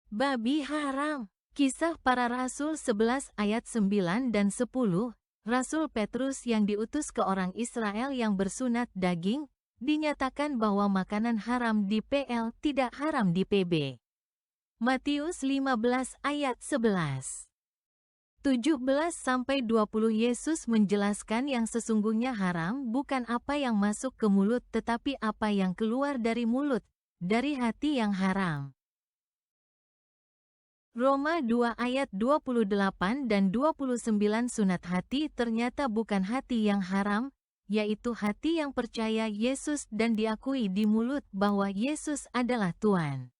Babi haram. Kisah Para Rasul 11 ayat 9 dan 10. Rasul Petrus yang diutus ke orang Israel yang bersunat daging, dinyatakan bahwa makanan haram di PL tidak haram di PB. Matius 15 ayat 11. 17-20 Yesus menjelaskan yang sesungguhnya haram bukan apa yang masuk ke mulut tetapi apa yang keluar dari mulut, dari hati yang haram. Roma 2 ayat 28 dan 29 Sunat hati ternyata bukan hati yang haram, yaitu hati yang percaya Yesus dan diakui di mulut bahwa Yesus adalah Tuhan.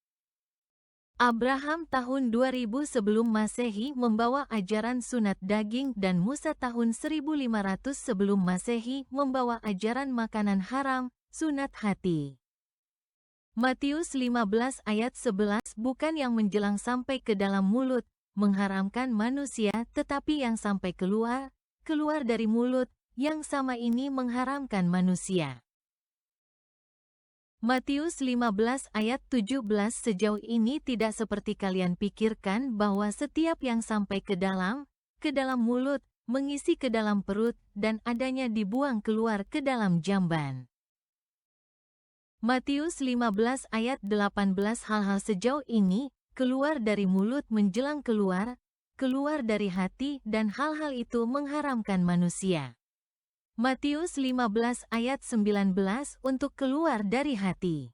Abraham tahun 2000 sebelum Masehi membawa ajaran sunat daging dan Musa tahun 1500 sebelum Masehi membawa ajaran makanan haram, sunat hati. Matius 15 ayat 11 bukan yang menjelang sampai ke dalam mulut, mengharamkan manusia tetapi yang sampai keluar dari mulut, yang sama ini mengharamkan manusia. Matius 15 ayat 17 Sejauh ini tidak seperti kalian pikirkan bahwa setiap yang sampai ke dalam mulut, mengisi ke dalam perut, dan adanya dibuang keluar ke dalam jamban. Matius 15 ayat 18 Hal-hal sejauh ini, keluar dari mulut menjelang keluar dari hati dan hal-hal itu mengharamkan manusia. Matius 15 ayat 19 Untuk keluar dari hati.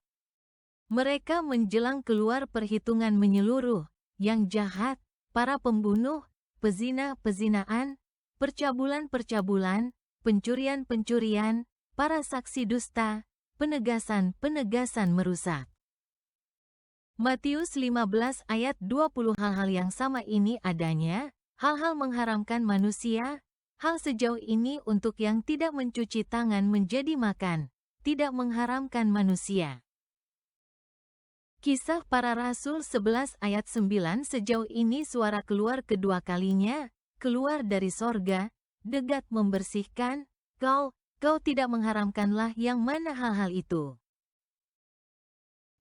Mereka menjelang keluar perhitungan menyeluruh, yang jahat, para pembunuh, pezina-pezinaan, percabulan-percabulan, pencurian-pencurian, para saksi dusta, penegasan-penegasan merusak. Matius 15 ayat 20 Hal-hal yang sama ini adanya, hal-hal mengharamkan manusia, hal sejauh ini untuk yang tidak mencuci tangan menjadi makan, tidak mengharamkan manusia. Kisah Para Rasul 11 ayat 9 Sejauh ini suara keluar kedua kalinya, keluar dari sorga, degat membersihkan, kau tidak mengharamkanlah yang mana hal-hal itu.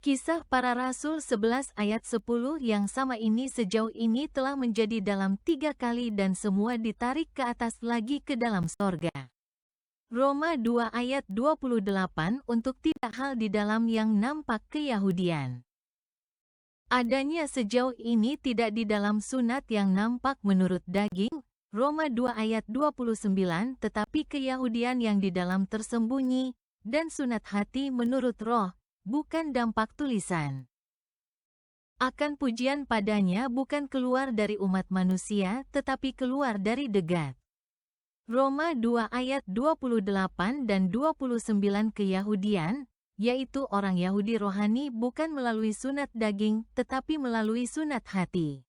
Kisah Para Rasul 11 ayat 10 Yang sama ini sejauh ini telah menjadi dalam 3 kali dan semua ditarik ke atas lagi ke dalam sorga. Roma 2 ayat 28 Untuk tidak hal di dalam yang nampak keyahudian. Adanya sejauh ini tidak di dalam sunat yang nampak menurut daging, Roma 2 ayat 29 tetapi keyahudian yang di dalam tersembunyi, dan sunat hati menurut roh, bukan dampak tulisan. Akan pujian padanya bukan keluar dari umat manusia tetapi keluar dari degat. Roma 2 ayat 28 dan 29 Keyahudian, yaitu orang Yahudi rohani bukan melalui sunat daging tetapi melalui sunat hati.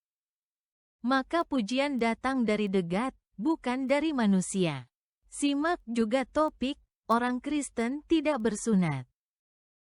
Maka pujian datang dari degat, bukan dari manusia. Simak juga topik, orang Kristen tidak bersunat.